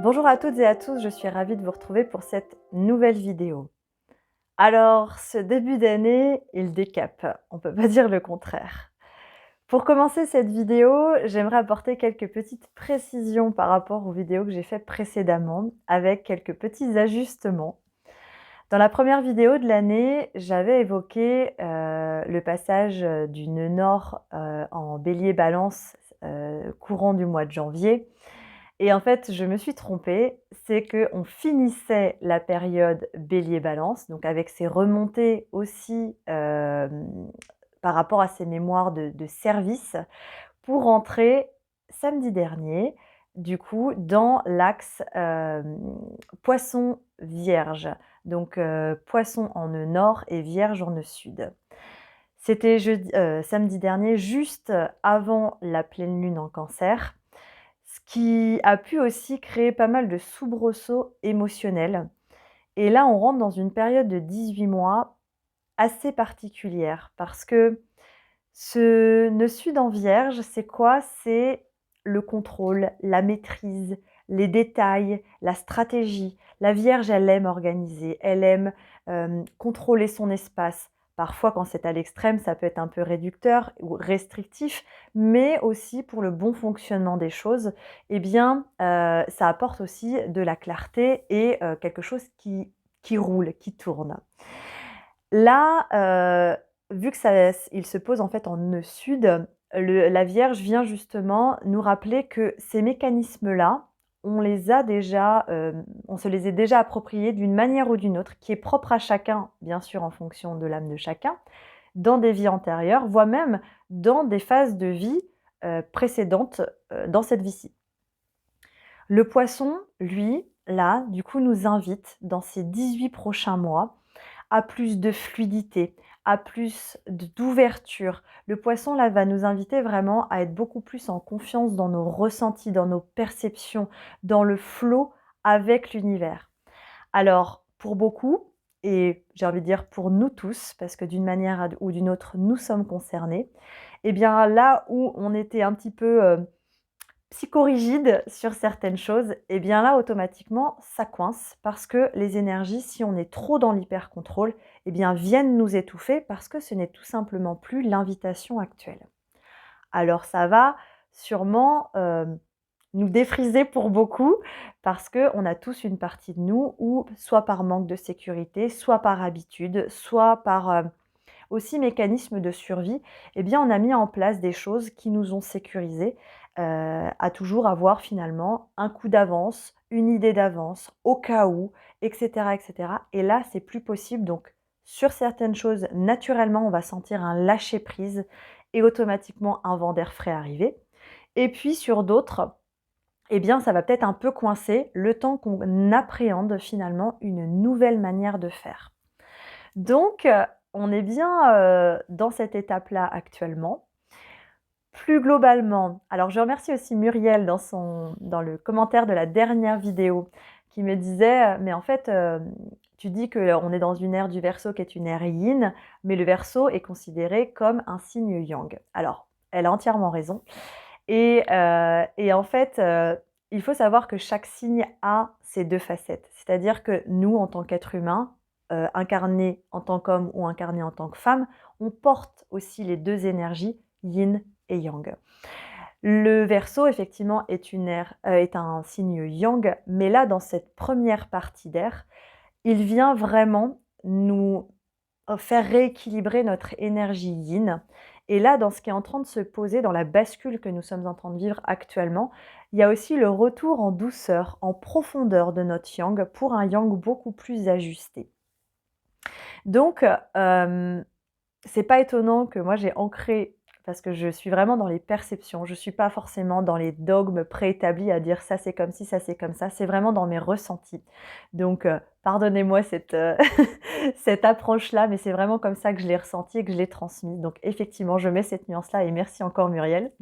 Bonjour à toutes et à tous, je suis ravie de vous retrouver pour cette nouvelle vidéo. Alors, ce début d'année, il décape, on ne peut pas dire le contraire. Pour commencer cette vidéo, j'aimerais apporter quelques petites précisions par rapport aux vidéos que j'ai faites précédemment, avec quelques petits ajustements. Dans la première vidéo de l'année, j'avais évoqué le passage du nœud nord en bélier-balance courant du mois de janvier. Et en fait, je me suis trompée, c'est qu'on finissait la période bélier-balance, donc avec ces remontées aussi par rapport à ces mémoires de service, pour rentrer samedi dernier, du coup, dans l'axe poisson-vierge. Donc poisson en nœud nord et vierge en nœud sud. C'était samedi dernier, juste avant la pleine lune en cancer. Ce qui a pu aussi créer pas mal de soubresauts émotionnels. Et là, on rentre dans une période de 18 mois assez particulière parce que ce nœud sud en vierge, c'est quoi? C'est le contrôle, la maîtrise, les détails, la stratégie. La vierge, elle aime organiser, elle aime contrôler son espace. Parfois, quand c'est à l'extrême, ça peut être un peu réducteur ou restrictif, mais aussi pour le bon fonctionnement des choses, eh bien, ça apporte aussi de la clarté et quelque chose qui roule, qui tourne. Là, vu que il se pose en fait en nœud sud, la Vierge vient justement nous rappeler que ces mécanismes-là, on les a déjà, on se les est déjà appropriés d'une manière ou d'une autre, qui est propre à chacun, bien sûr en fonction de l'âme de chacun, dans des vies antérieures, voire même dans des phases de vie précédentes dans cette vie-ci. Le poisson, lui, là, du coup, nous invite dans ces 18 prochains mois à plus de fluidité, à plus d'ouverture. Le poisson, là, va nous inviter vraiment à être beaucoup plus en confiance dans nos ressentis, dans nos perceptions, dans le flow avec l'univers. Alors, pour beaucoup, et j'ai envie de dire pour nous tous, parce que d'une manière ou d'une autre, nous sommes concernés, eh bien là où on était un petit peu psychorigide sur certaines choses, et bien là, automatiquement, ça coince parce que les énergies, si on est trop dans l'hyper-contrôle, eh bien viennent nous étouffer parce que ce n'est tout simplement plus l'invitation actuelle. Alors ça va sûrement nous défriser pour beaucoup parce qu'on a tous une partie de nous où, soit par manque de sécurité, soit par habitude, soit par aussi mécanisme de survie, eh bien on a mis en place des choses qui nous ont sécurisés à toujours avoir finalement un coup d'avance, une idée d'avance, au cas où, etc. etc. Et là, c'est plus possible. Donc, sur certaines choses, naturellement, on va sentir un lâcher-prise et automatiquement un vent d'air frais arriver. Et puis sur d'autres, eh bien, ça va peut-être un peu coincer le temps qu'on appréhende finalement une nouvelle manière de faire. Donc, on est bien dans cette étape-là actuellement. Plus globalement, alors je remercie aussi Muriel dans le commentaire de la dernière vidéo qui me disait: «Mais en fait, tu dis qu'on est dans une ère du Verseau qui est une ère Yin, mais le Verseau est considéré comme un signe Yang». Alors, elle a entièrement raison et en fait, il faut savoir que chaque signe a ses 2 facettes. C'est-à-dire que nous, en tant qu'êtres humains, incarnés en tant qu'hommes ou incarnés en tant que femmes, on porte aussi les 2 énergies, Yin et Yang. Le Verseau, effectivement, est un signe Yang, mais là, dans cette première partie d'air, il vient vraiment nous faire rééquilibrer notre énergie Yin. Et là, dans ce qui est en train de se poser, dans la bascule que nous sommes en train de vivre actuellement, il y a aussi le retour en douceur, en profondeur de notre Yang pour un Yang beaucoup plus ajusté. Donc, c'est pas étonnant que moi j'ai ancré, parce que je suis vraiment dans les perceptions, je suis pas forcément dans les dogmes préétablis à dire ça c'est comme ci, ça c'est comme ça, c'est vraiment dans mes ressentis. Donc pardonnez-moi cette, cette approche-là, mais c'est vraiment comme ça que je l'ai ressenti et que je l'ai transmis. Donc effectivement, je mets cette nuance-là et merci encore Muriel.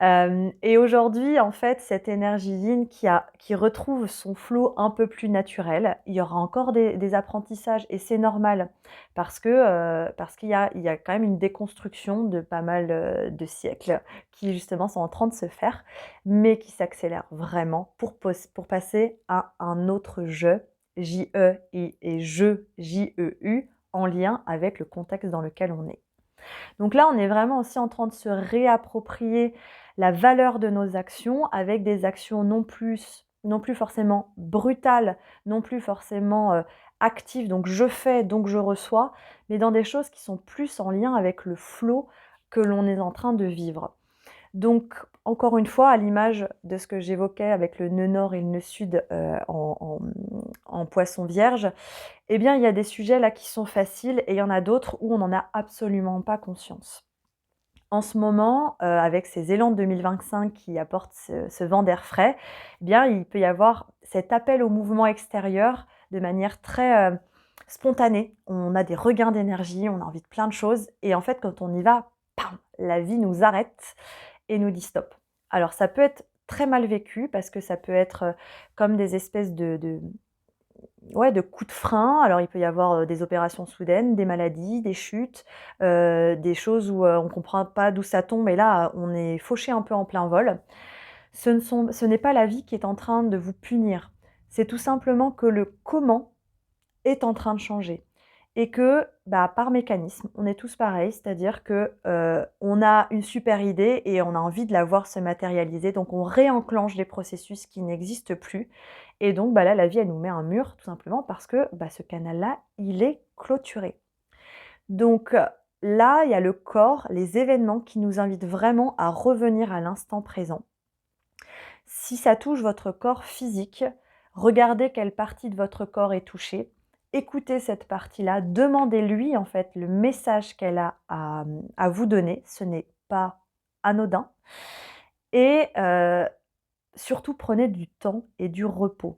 Et aujourd'hui, en fait, cette énergie yin qui retrouve son flow un peu plus naturel, il y aura encore des apprentissages et c'est normal parce qu'il y a quand même une déconstruction de pas mal, de siècles qui justement sont en train de se faire, mais qui s'accélèrent vraiment pour passer à un autre «je», J-E et «je», J-E-U, en lien avec le contexte dans lequel on est. Donc là, on est vraiment aussi en train de se réapproprier la valeur de nos actions avec des actions non plus forcément brutales, non plus forcément, actives, donc je fais, donc je reçois, mais dans des choses qui sont plus en lien avec le flow que l'on est en train de vivre. Donc encore une fois, à l'image de ce que j'évoquais avec le nœud nord et le nœud sud, en Poisson vierge, eh bien, il y a des sujets là qui sont faciles et il y en a d'autres où on n'en a absolument pas conscience. En ce moment, avec ces élans de 2025 qui apportent ce vent d'air frais, eh bien, il peut y avoir cet appel au mouvement extérieur de manière très, spontanée. On a des regains d'énergie, on a envie de plein de choses et en fait, quand on y va, pam! La vie nous arrête et nous dit: «Stop». Alors ça peut être très mal vécu parce que ça peut être, comme des espèces de coups de frein. Alors il peut y avoir, des opérations soudaines, des maladies, des chutes, des choses où, on ne comprend pas d'où ça tombe et là, on est fauché un peu en plein vol. Ce n'est pas la vie qui est en train de vous punir. C'est tout simplement que le comment est en train de changer et que, bah, par mécanisme, on est tous pareils, c'est-à-dire que, on a une super idée et on a envie de la voir se matérialiser, donc on réenclenche des processus qui n'existent plus et donc, bah, là, la vie, elle nous met un mur tout simplement parce que, bah, ce canal-là, il est clôturé. Donc, là, il y a le corps, les événements qui nous invitent vraiment à revenir à l'instant présent. Si ça touche votre corps physique, regardez quelle partie de votre corps est touchée, écoutez cette partie-là, demandez-lui en fait le message qu'elle a à vous donner, ce n'est pas anodin et surtout prenez du temps et du repos.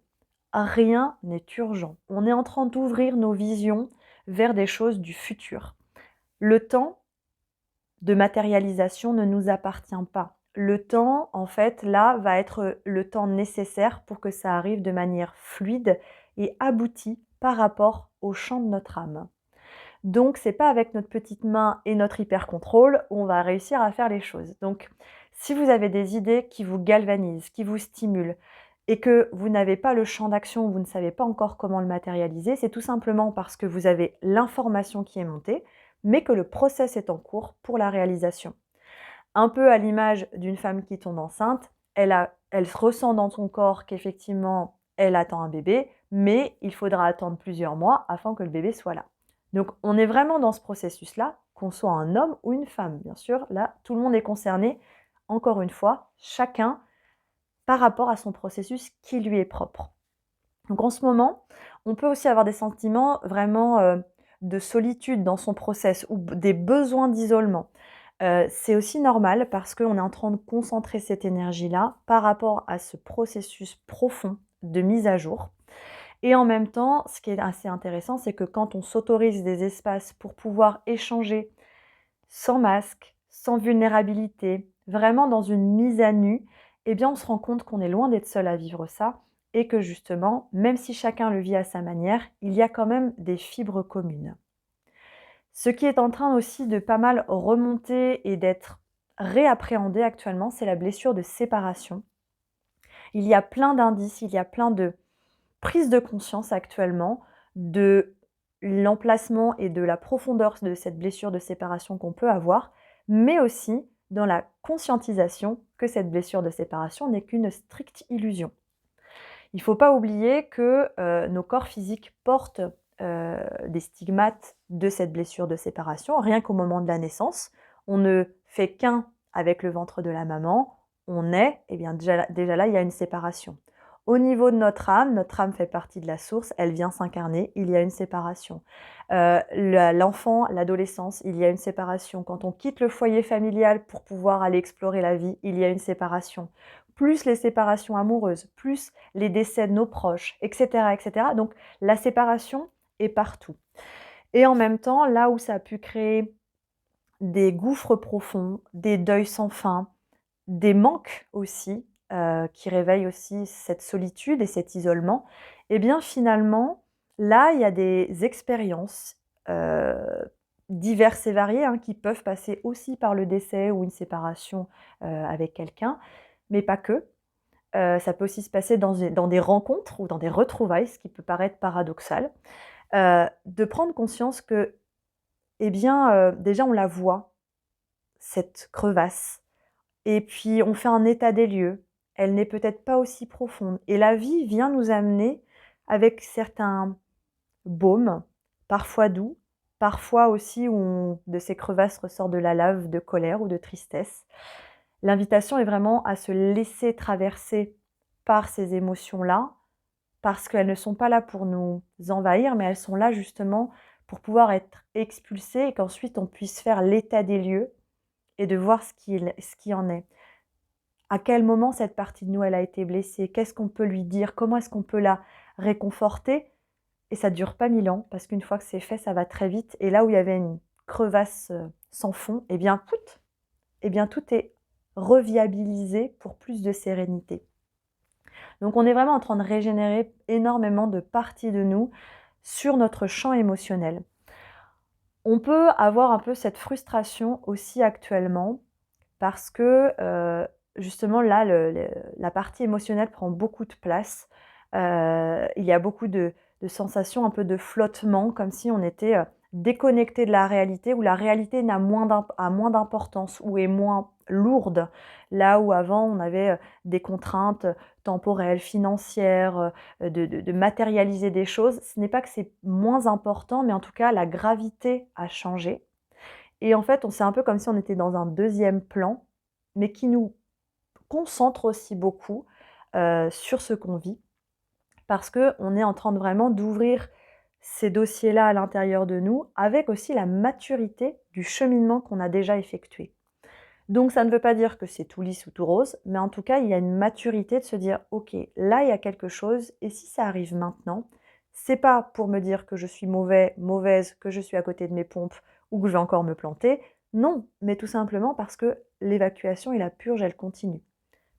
Rien n'est urgent. On est en train d'ouvrir nos visions vers des choses du futur. Le temps de matérialisation ne nous appartient pas. Le temps, en fait, là, va être le temps nécessaire pour que ça arrive de manière fluide et aboutie par rapport au champ de notre âme. Donc, c'est pas avec notre petite main et notre hyper contrôle où on va réussir à faire les choses. Donc, si vous avez des idées qui vous galvanisent, qui vous stimulent et que vous n'avez pas le champ d'action, vous ne savez pas encore comment le matérialiser, c'est tout simplement parce que vous avez l'information qui est montée, mais que le process est en cours pour la réalisation. Un peu à l'image d'une femme qui tombe enceinte, elle ressent dans son corps qu'effectivement, elle attend un bébé, mais il faudra attendre plusieurs mois afin que le bébé soit là. Donc on est vraiment dans ce processus-là, qu'on soit un homme ou une femme, bien sûr. Là, tout le monde est concerné. Encore une fois, chacun par rapport à son processus qui lui est propre. Donc en ce moment, on peut aussi avoir des sentiments vraiment, de solitude dans son process ou des besoins d'isolement. C'est aussi normal parce qu'on est en train de concentrer cette énergie-là par rapport à ce processus profond de mise à jour et en même temps, ce qui est assez intéressant, c'est que quand on s'autorise des espaces pour pouvoir échanger sans masque, sans vulnérabilité, vraiment dans une mise à nu, eh bien on se rend compte qu'on est loin d'être seul à vivre ça et que justement, même si chacun le vit à sa manière, il y a quand même des fibres communes. Ce qui est en train aussi de pas mal remonter et d'être réappréhendé actuellement, c'est la blessure de séparation. Il y a plein d'indices, il y a plein de prises de conscience actuellement de l'emplacement et de la profondeur de cette blessure de séparation qu'on peut avoir, mais aussi dans la conscientisation que cette blessure de séparation n'est qu'une stricte illusion. Il ne faut pas oublier que nos corps physiques portent des stigmates de cette blessure de séparation, rien qu'au moment de la naissance. On ne fait qu'un avec le ventre de la maman, on est, et bien déjà là, il y a une séparation. Au niveau de notre âme fait partie de la source, elle vient s'incarner, il y a une séparation. L'enfant, l'adolescence, il y a une séparation. Quand on quitte le foyer familial pour pouvoir aller explorer la vie, il y a une séparation. Plus les séparations amoureuses, plus les décès de nos proches, etc., etc. Donc la séparation est partout. Et en même temps, là où ça a pu créer des gouffres profonds, des deuils sans fin, des manques aussi, qui réveillent aussi cette solitude et cet isolement, et bien finalement, là, il y a des expériences, heu, diverses et variées, hein, qui peuvent passer aussi par le décès ou une séparation, avec quelqu'un, mais pas que. Ça peut aussi se passer dans des rencontres ou dans des retrouvailles, ce qui peut paraître paradoxal. De prendre conscience que, eh bien, déjà on la voit, cette crevasse, et puis on fait un état des lieux. Elle n'est peut-être pas aussi profonde et la vie vient nous amener avec certains baumes, parfois doux, parfois aussi où de ces crevasses ressort de la lave de colère ou de tristesse. L'invitation est vraiment à se laisser traverser par ces émotions-là, parce qu'elles ne sont pas là pour nous envahir, mais elles sont là justement pour pouvoir être expulsées et qu'ensuite on puisse faire l'état des lieux et de voir ce qui en est. À quel moment cette partie de nous, elle a été blessée? Qu'est-ce qu'on peut lui dire? Comment est-ce qu'on peut la réconforter? Et ça dure pas 1000 ans, parce qu'une fois que c'est fait, ça va très vite. Et là où il y avait une crevasse sans fond, eh bien, tout est reviabilisé pour plus de sérénité. Donc on est vraiment en train de régénérer énormément de parties de nous sur notre champ émotionnel. On peut avoir un peu cette frustration aussi actuellement parce que justement là, la partie émotionnelle prend beaucoup de place. Il y a beaucoup de sensations, un peu de flottement, comme si on était déconnecté de la réalité, où la réalité a moins d'importance, ou est moins lourde. Là où avant on avait des contraintes temporelles, financières, de matérialiser des choses. Ce n'est pas que c'est moins important, mais en tout cas la gravité a changé. Et en fait, c'est un peu comme si on était dans un deuxième plan, mais qui nous concentre aussi beaucoup sur ce qu'on vit, parce qu'on est en train de vraiment d'ouvrir ces dossiers-là à l'intérieur de nous, avec aussi la maturité du cheminement qu'on a déjà effectué. Donc ça ne veut pas dire que c'est tout lisse ou tout rose, mais en tout cas, il y a une maturité de se dire: «OK, là, il y a quelque chose et si ça arrive maintenant, c'est pas pour me dire que je suis mauvais, mauvaise, que je suis à côté de mes pompes ou que je vais encore me planter. Non, mais tout simplement parce que l'évacuation et la purge, elle continue».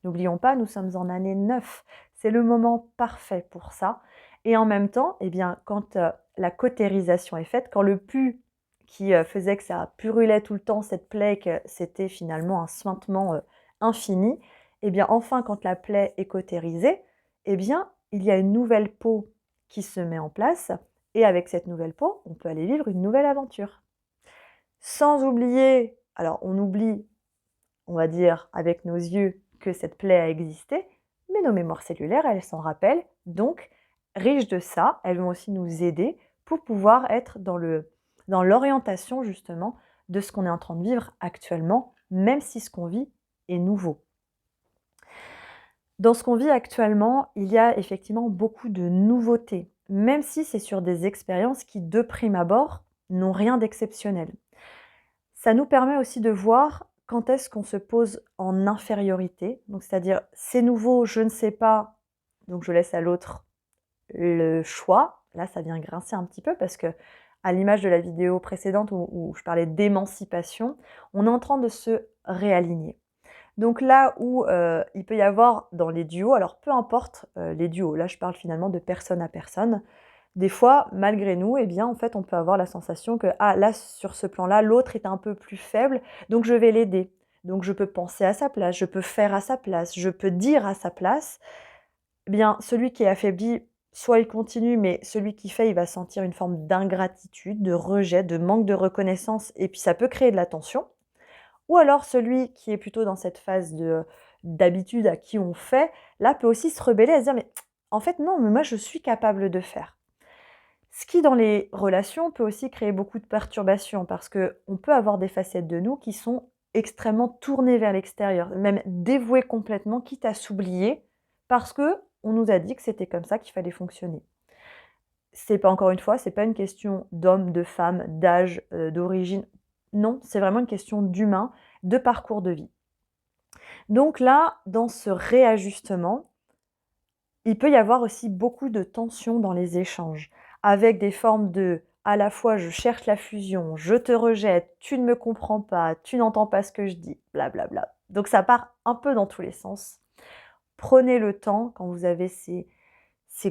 N'oublions pas, nous sommes en année 9. C'est le moment parfait pour ça. Et en même temps, eh bien, quand la cautérisation est faite, quand le pu qui faisait que ça purulait tout le temps, cette plaie, que c'était finalement un suintement infini, eh bien, enfin, quand la plaie est cautérisée, eh bien, il y a une nouvelle peau qui se met en place. Et avec cette nouvelle peau, on peut aller vivre une nouvelle aventure. Sans oublier, alors on oublie, on va dire, avec nos yeux, que cette plaie a existé, mais nos mémoires cellulaires, elles s'en rappellent. Donc, riches de ça, elles vont aussi nous aider pour pouvoir être dans l'orientation justement de ce qu'on est en train de vivre actuellement, même si ce qu'on vit est nouveau. Dans ce qu'on vit actuellement, il y a effectivement beaucoup de nouveautés, même si c'est sur des expériences qui, de prime abord, n'ont rien d'exceptionnel. Ça nous permet aussi de voir quand est-ce qu'on se pose en infériorité, donc c'est-à-dire: «C'est nouveau, je ne sais pas, donc je laisse à l'autre le choix». Là, ça vient grincer un petit peu parce que, à l'image de la vidéo précédente où je parlais d'émancipation, on est en train de se réaligner. Donc là où il peut y avoir dans les duos, alors peu importe les duos, là je parle finalement de personne à personne, des fois, malgré nous, eh bien, en fait, on peut avoir la sensation que: «Ah là, sur ce plan-là, l'autre est un peu plus faible, donc je vais l'aider». Donc je peux penser à sa place, je peux faire à sa place, je peux dire à sa place. Eh bien, celui qui est affaibli, soit il continue, mais celui qui fait, il va sentir une forme d'ingratitude, de rejet, de manque de reconnaissance, et puis ça peut créer de la tension. Ou alors celui qui est plutôt dans cette phase d'habitude, à qui on fait, là, peut aussi se rebeller, à se dire: «Mais en fait, non, mais moi, je suis capable de faire». Ce qui, dans les relations, peut aussi créer beaucoup de perturbations, parce qu'on peut avoir des facettes de nous qui sont extrêmement tournées vers l'extérieur, même dévouées complètement, quitte à s'oublier, parce qu'on nous a dit que c'était comme ça qu'il fallait fonctionner. C'est pas, encore une fois, c'est pas une question d'homme, de femme, d'âge, d'origine. Non, c'est vraiment une question d'humain, de parcours de vie. Donc là, dans ce réajustement, il peut y avoir aussi beaucoup de tensions dans les échanges, avec des formes de, à la fois: «Je cherche la fusion, je te rejette, tu ne me comprends pas, tu n'entends pas ce que je dis», blablabla. Donc ça part un peu dans tous les sens. Prenez le temps, quand vous avez ces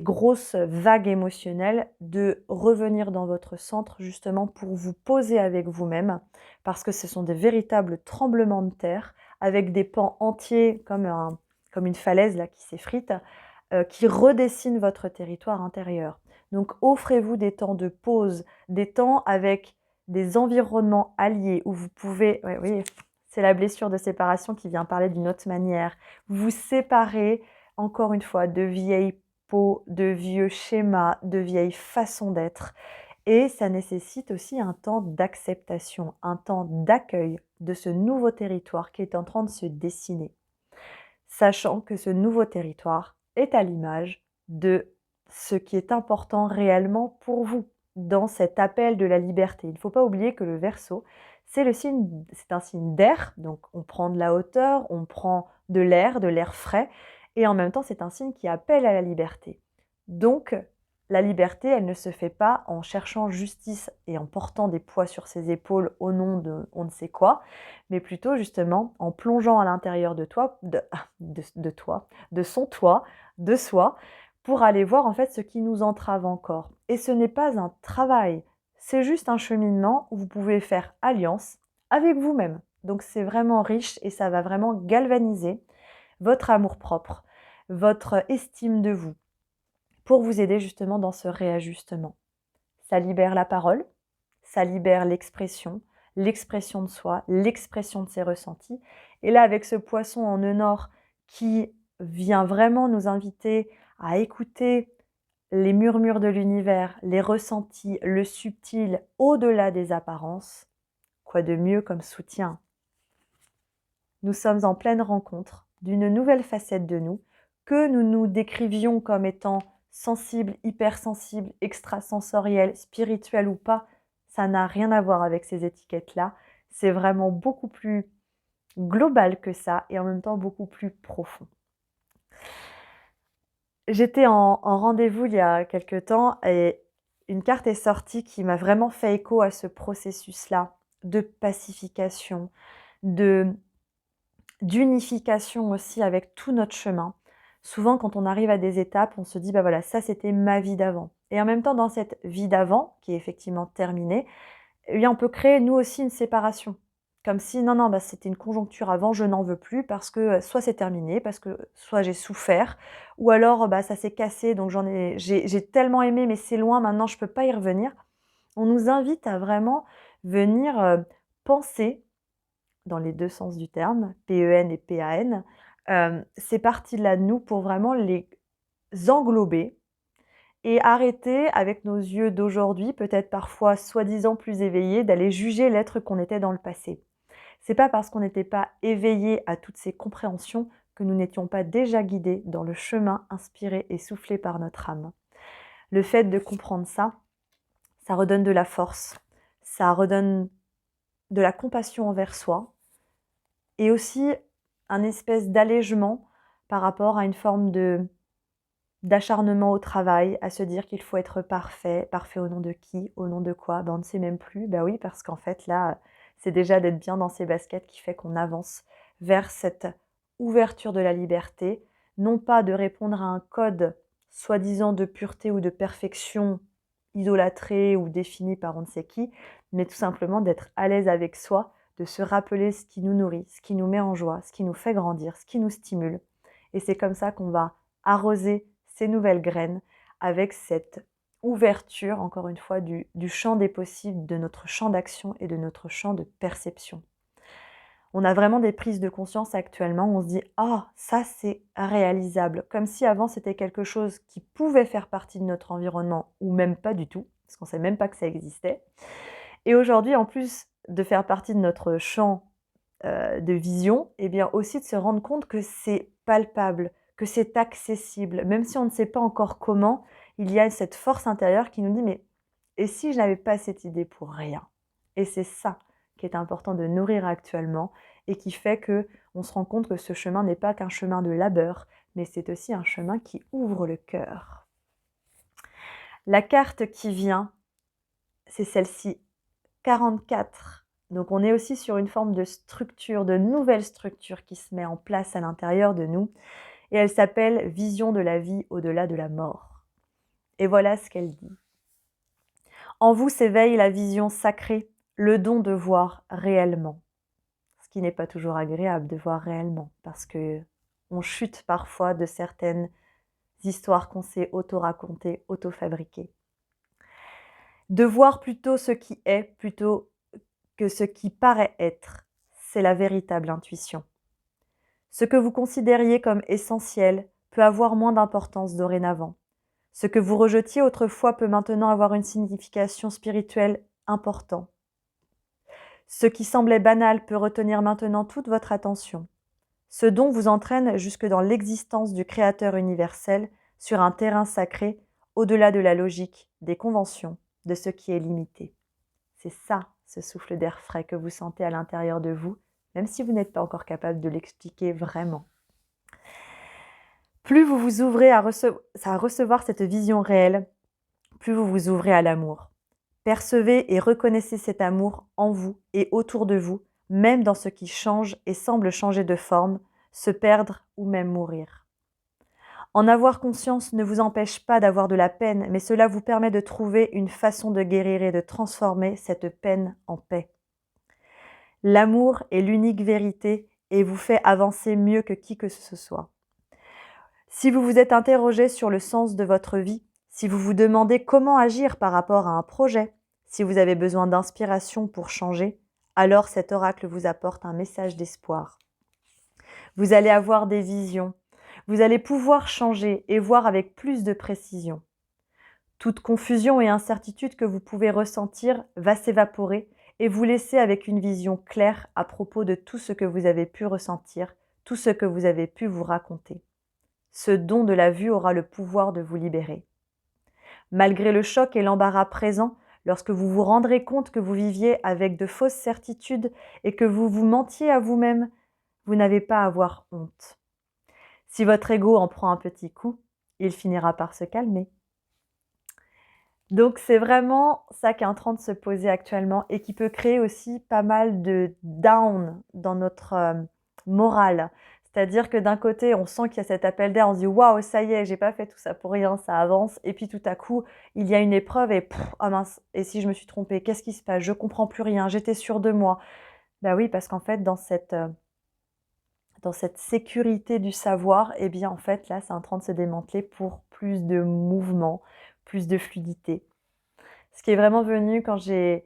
grosses vagues émotionnelles, de revenir dans votre centre justement pour vous poser avec vous-même, parce que ce sont des véritables tremblements de terre avec des pans entiers comme une falaise là, qui s'effrite, qui redessinent votre territoire intérieur. Donc offrez-vous des temps de pause, des temps avec des environnements alliés où vous pouvez... Ouais, oui, c'est la blessure de séparation qui vient parler d'une autre manière. Vous séparez, encore une fois, de vieilles peaux, de vieux schémas, de vieilles façons d'être. Et ça nécessite aussi un temps d'acceptation, un temps d'accueil de ce nouveau territoire qui est en train de se dessiner, sachant que ce nouveau territoire est à l'image de ce qui est important réellement pour vous dans cet appel de la liberté. Il ne faut pas oublier que le Verseau, c'est un signe d'air, donc on prend de la hauteur, on prend de l'air frais, et en même temps c'est un signe qui appelle à la liberté. Donc la liberté, elle ne se fait pas en cherchant justice et en portant des poids sur ses épaules au nom de on ne sait quoi, mais plutôt justement en plongeant à l'intérieur de toi, de son toi, de soi, pour aller voir en fait ce qui nous entrave encore. Et ce n'est pas un travail, c'est juste un cheminement où vous pouvez faire alliance avec vous-même. Donc c'est vraiment riche et ça va vraiment galvaniser votre amour-propre, votre estime de vous, pour vous aider justement dans ce réajustement. Ça libère la parole, ça libère l'expression de soi, l'expression de ses ressentis. Et là, avec ce poisson en nœud nord qui vient vraiment nous inviter à écouter les murmures de l'univers, les ressentis, le subtil, au-delà des apparences, quoi de mieux comme soutien? Nous sommes en pleine rencontre d'une nouvelle facette de nous que nous nous décrivions comme étant sensible, hypersensible, extrasensoriel, spirituel ou pas. Ça n'a rien à voir avec ces étiquettes-là. C'est vraiment beaucoup plus global que ça et en même temps beaucoup plus profond. J'étais en rendez-vous il y a quelque temps et une carte est sortie qui m'a vraiment fait écho à ce processus-là de pacification, d'unification aussi avec tout notre chemin. Souvent, quand on arrive à des étapes, on se dit, bah voilà, ça c'était ma vie d'avant. Et en même temps, dans cette vie d'avant, qui est effectivement terminée, eh bien, on peut créer nous aussi une séparation. Comme si, non, non, bah, c'était une conjoncture avant, je n'en veux plus parce que soit c'est terminé, parce que soit j'ai souffert, ou alors bah, ça s'est cassé, donc j'ai tellement aimé, mais c'est loin, maintenant je ne peux pas y revenir. On nous invite à vraiment venir penser dans les deux sens du terme, P-E-N et P-A-N, ces parties-là de nous pour vraiment les englober et arrêter avec nos yeux d'aujourd'hui, peut-être parfois soi-disant plus éveillés, d'aller juger l'être qu'on était dans le passé. C'est pas parce qu'on n'était pas éveillé à toutes ces compréhensions que nous n'étions pas déjà guidés dans le chemin inspiré et soufflé par notre âme. Le fait de comprendre ça, ça redonne de la force, ça redonne de la compassion envers soi, et aussi un espèce d'allègement par rapport à une forme d'acharnement au travail, à se dire qu'il faut être parfait. Parfait au nom de qui? Au nom de quoi? On ne sait même plus. Oui, parce qu'en fait, là, c'est déjà d'être bien dans ses baskets qui fait qu'on avance vers cette ouverture de la liberté, non pas de répondre à un code soi-disant de pureté ou de perfection idolâtré ou défini par on ne sait qui, mais tout simplement d'être à l'aise avec soi, de se rappeler ce qui nous nourrit, ce qui nous met en joie, ce qui nous fait grandir, ce qui nous stimule. Et c'est comme ça qu'on va arroser ces nouvelles graines avec cette ouverture, encore une fois, du champ des possibles, de notre champ d'action et de notre champ de perception. On a vraiment des prises de conscience actuellement où on se dit « Ah, ça c'est réalisable », comme si avant c'était quelque chose qui pouvait faire partie de notre environnement ou même pas du tout, parce qu'on ne sait même pas que ça existait. Et aujourd'hui, en plus de faire partie de notre champ de vision, et bien aussi de se rendre compte que c'est palpable, que c'est accessible, même si on ne sait pas encore comment, il y a cette force intérieure qui nous dit « Mais et si je n'avais pas cette idée pour rien ?» Et c'est ça qui est important de nourrir actuellement et qui fait que on se rend compte que ce chemin n'est pas qu'un chemin de labeur, mais c'est aussi un chemin qui ouvre le cœur. La carte qui vient, c'est celle-ci, 44 Donc on est aussi sur une forme de structure, de nouvelle structure qui se met en place à l'intérieur de nous. Et elle s'appelle Vision de la vie au-delà de la mort. Et voilà ce qu'elle dit. En vous s'éveille la vision sacrée, le don de voir réellement. Ce qui n'est pas toujours agréable de voir réellement, parce que on chute parfois de certaines histoires qu'on s'est auto-racontées, auto-fabriquées. De voir plutôt ce qui est, plutôt que ce qui paraît être, c'est la véritable intuition. Ce que vous considériez comme essentiel peut avoir moins d'importance dorénavant. Ce que vous rejetiez autrefois peut maintenant avoir une signification spirituelle importante. Ce qui semblait banal peut retenir maintenant toute votre attention. Ce don vous entraîne jusque dans l'existence du Créateur universel sur un terrain sacré, au-delà de la logique, des conventions, de ce qui est limité. C'est ça, ce souffle d'air frais que vous sentez à l'intérieur de vous, même si vous n'êtes pas encore capable de l'expliquer vraiment. Plus vous vous ouvrez à recevoir cette vision réelle, plus vous vous ouvrez à l'amour. Percevez et reconnaissez cet amour en vous et autour de vous, même dans ce qui change et semble changer de forme, se perdre ou même mourir. En avoir conscience ne vous empêche pas d'avoir de la peine, mais cela vous permet de trouver une façon de guérir et de transformer cette peine en paix. L'amour est l'unique vérité et vous fait avancer mieux que qui que ce soit. Si vous vous êtes interrogé sur le sens de votre vie, si vous vous demandez comment agir par rapport à un projet, si vous avez besoin d'inspiration pour changer, alors cet oracle vous apporte un message d'espoir. Vous allez avoir des visions, vous allez pouvoir changer et voir avec plus de précision. Toute confusion et incertitude que vous pouvez ressentir va s'évaporer et vous laisser avec une vision claire à propos de tout ce que vous avez pu ressentir, tout ce que vous avez pu vous raconter. Ce don de la vue aura le pouvoir de vous libérer. Malgré le choc et l'embarras présent, lorsque vous vous rendrez compte que vous viviez avec de fausses certitudes et que vous vous mentiez à vous-même, vous n'avez pas à avoir honte. Si votre ego en prend un petit coup, il finira par se calmer. Donc c'est vraiment ça qui est en train de se poser actuellement et qui peut créer aussi pas mal de down dans notre morale. C'est-à-dire que d'un côté, on sent qu'il y a cet appel d'air, on se dit « Waouh, ça y est, j'ai pas fait tout ça pour rien, ça avance. » Et puis tout à coup, il y a une épreuve et « Ah mince, et si je me suis trompée, qu'est-ce qui se passe? Je comprends plus rien, j'étais sûre de moi. » Ben oui, parce qu'en fait, dans cette sécurité du savoir, eh bien en fait, là, c'est en train de se démanteler pour plus de mouvement, plus de fluidité. Ce qui est vraiment venu quand je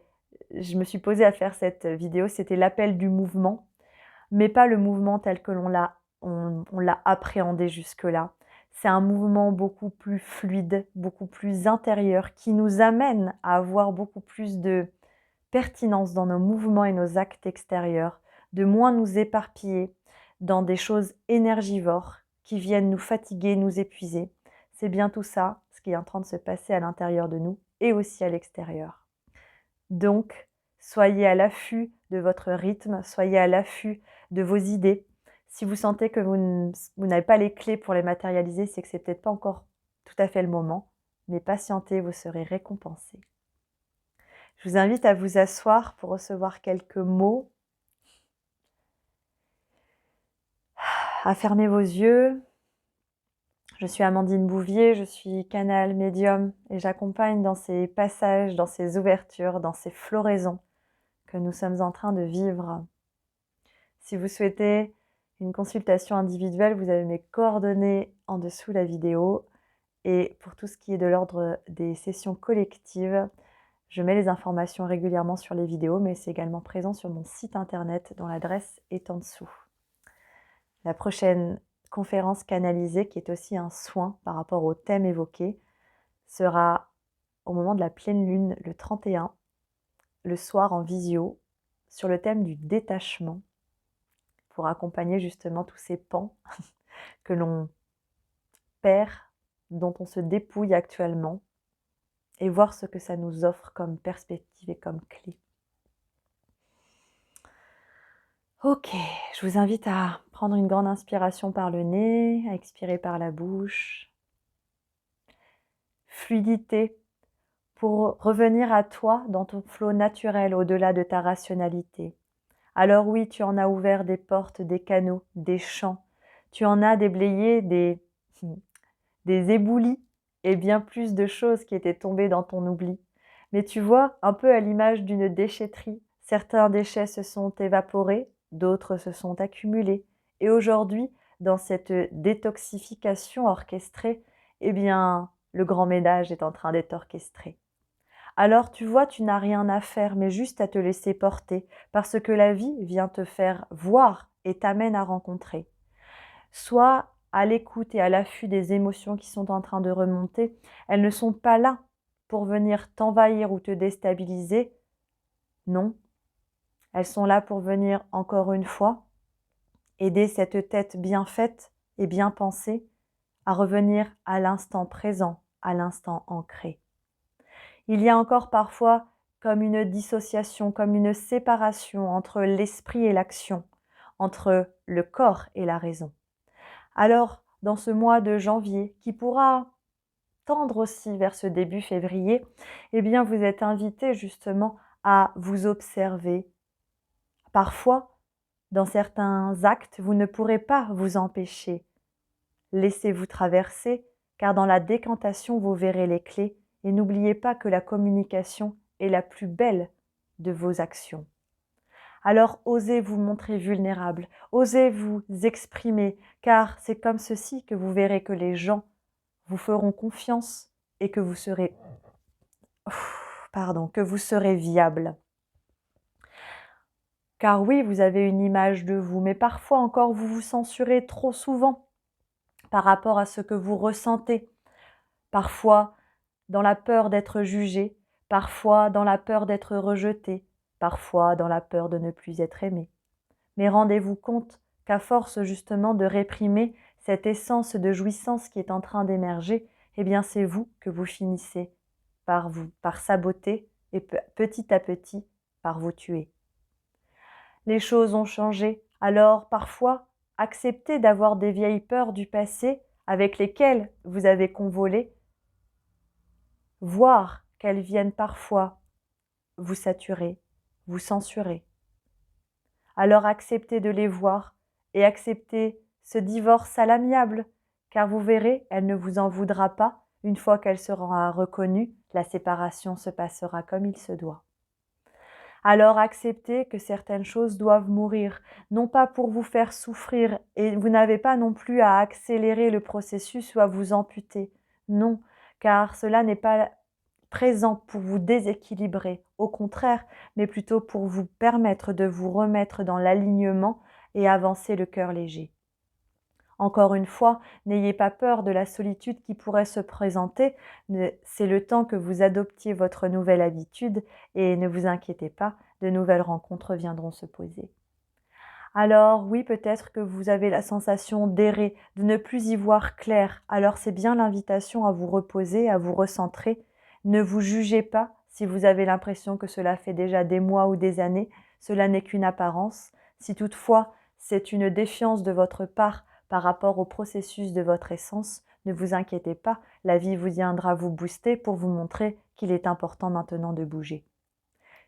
me suis posée à faire cette vidéo, c'était l'appel du mouvement, mais pas le mouvement tel que on l'a appréhendé jusque-là. C'est un mouvement beaucoup plus fluide, beaucoup plus intérieur, qui nous amène à avoir beaucoup plus de pertinence dans nos mouvements et nos actes extérieurs, de moins nous éparpiller dans des choses énergivores qui viennent nous fatiguer, nous épuiser. C'est bien tout ça, ce qui est en train de se passer à l'intérieur de nous et aussi à l'extérieur. Donc, soyez à l'affût de votre rythme, soyez à l'affût de vos idées. Si vous sentez que vous n'avez pas les clés pour les matérialiser, c'est que c'est peut-être pas encore tout à fait le moment, mais patientez, vous serez récompensé. Je vous invite à vous asseoir pour recevoir quelques mots, à fermer vos yeux. Je suis Amandine Bouvier, je suis canal médium et j'accompagne dans ces passages, dans ces ouvertures, dans ces floraisons que nous sommes en train de vivre. Si vous souhaitez une consultation individuelle, vous avez mes coordonnées en dessous de la vidéo. Et pour tout ce qui est de l'ordre des sessions collectives, je mets les informations régulièrement sur les vidéos, mais c'est également présent sur mon site internet dont l'adresse est en dessous. La prochaine conférence canalisée, qui est aussi un soin par rapport au thème évoqué, sera au moment de la pleine lune, le 31, le soir en visio, sur le thème du détachement, pour accompagner justement tous ces pans que l'on perd, dont on se dépouille actuellement, et voir ce que ça nous offre comme perspective et comme clé. Ok, je vous invite à prendre une grande inspiration par le nez, à expirer par la bouche. Fluidité pour revenir à toi dans ton flot naturel au-delà de ta rationalité. Alors oui, tu en as ouvert des portes, des canaux, des champs. Tu en as déblayé des éboulis et bien plus de choses qui étaient tombées dans ton oubli. Mais tu vois, un peu à l'image d'une déchetterie, certains déchets se sont évaporés, d'autres se sont accumulés. Et aujourd'hui, dans cette détoxification orchestrée, eh bien, le grand ménage est en train d'être orchestré. Alors tu vois, tu n'as rien à faire, mais juste à te laisser porter, parce que la vie vient te faire voir et t'amène à rencontrer. Sois à l'écoute et à l'affût des émotions qui sont en train de remonter. Elles ne sont pas là pour venir t'envahir ou te déstabiliser. Non, elles sont là pour venir, encore une fois, aider cette tête bien faite et bien pensée à revenir à l'instant présent, à l'instant ancré. Il y a encore parfois comme une dissociation, comme une séparation entre l'esprit et l'action, entre le corps et la raison. Alors, dans ce mois de janvier, qui pourra tendre aussi vers ce début février, eh bien, vous êtes invité justement à vous observer. Parfois, dans certains actes, vous ne pourrez pas vous empêcher. Laissez-vous traverser, car dans la décantation, vous verrez les clés. Et n'oubliez pas que la communication est la plus belle de vos actions. Alors osez vous montrer vulnérable, osez vous exprimer, car c'est comme ceci que vous verrez que les gens vous feront confiance et que vous serez, que vous serez viable. Car oui, vous avez une image de vous, mais parfois encore vous vous censurez trop souvent par rapport à ce que vous ressentez. Parfois dans la peur d'être jugé, parfois dans la peur d'être rejeté, parfois dans la peur de ne plus être aimé. Mais rendez-vous compte qu'à force justement de réprimer cette essence de jouissance qui est en train d'émerger, eh bien c'est vous que vous finissez par saboter et petit à petit par vous tuer. Les choses ont changé, alors parfois acceptez d'avoir des vieilles peurs du passé avec lesquelles vous avez convolé, voir qu'elles viennent parfois vous saturer, vous censurer. Alors acceptez de les voir et acceptez ce divorce à l'amiable, car vous verrez, elle ne vous en voudra pas. Une fois qu'elle sera reconnue, la séparation se passera comme il se doit. Alors acceptez que certaines choses doivent mourir, non pas pour vous faire souffrir, et vous n'avez pas non plus à accélérer le processus ou à vous amputer. Non, car cela n'est pas présent pour vous déséquilibrer, au contraire, mais plutôt pour vous permettre de vous remettre dans l'alignement et avancer le cœur léger. Encore une fois, n'ayez pas peur de la solitude qui pourrait se présenter, c'est le temps que vous adoptiez votre nouvelle habitude et ne vous inquiétez pas, de nouvelles rencontres viendront se poser. Alors oui, peut-être que vous avez la sensation d'errer, de ne plus y voir clair, alors c'est bien l'invitation à vous reposer, à vous recentrer. Ne vous jugez pas si vous avez l'impression que cela fait déjà des mois ou des années, cela n'est qu'une apparence. Si toutefois c'est une défiance de votre part par rapport au processus de votre essence, ne vous inquiétez pas, la vie vous viendra vous booster pour vous montrer qu'il est important maintenant de bouger.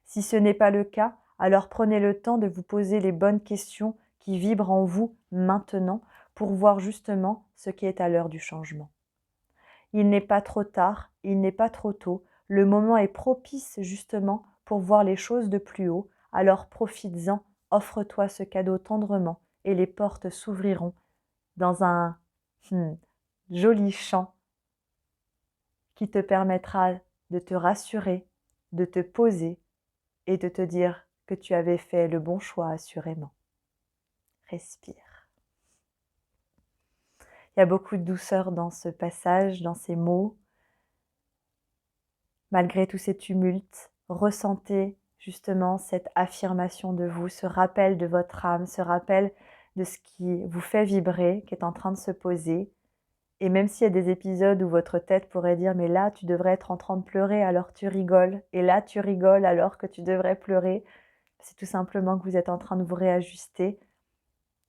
Si ce n'est pas le cas, alors prenez le temps de vous poser les bonnes questions qui vibrent en vous maintenant pour voir justement ce qui est à l'heure du changement. Il n'est pas trop tard, il n'est pas trop tôt, le moment est propice justement pour voir les choses de plus haut, alors profites-en, offre-toi ce cadeau tendrement et les portes s'ouvriront dans un joli chant qui te permettra de te rassurer, de te poser et de te dire que tu avais fait le bon choix assurément. Respire. Il y a beaucoup de douceur dans ce passage, dans ces mots. Malgré tous ces tumultes, ressentez justement cette affirmation de vous, ce rappel de votre âme, ce rappel de ce qui vous fait vibrer, qui est en train de se poser. Et même s'il y a des épisodes où votre tête pourrait dire « mais là, tu devrais être en train de pleurer alors tu rigoles » et là, tu rigoles alors que tu devrais pleurer, c'est tout simplement que vous êtes en train de vous réajuster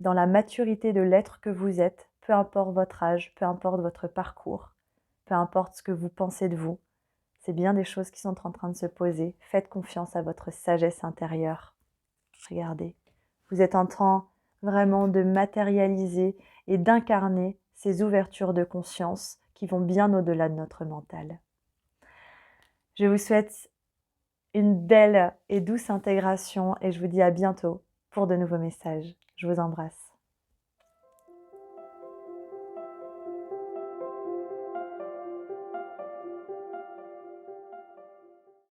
dans la maturité de l'être que vous êtes, peu importe votre âge, peu importe votre parcours, peu importe ce que vous pensez de vous. c'est bien des choses qui sont en train de se poser. Faites confiance à votre sagesse intérieure. Regardez, vous êtes en train vraiment de matérialiser et d'incarner ces ouvertures de conscience qui vont bien au-delà de notre mental. Je vous souhaite une belle et douce intégration et je vous dis à bientôt pour de nouveaux messages. Je vous embrasse.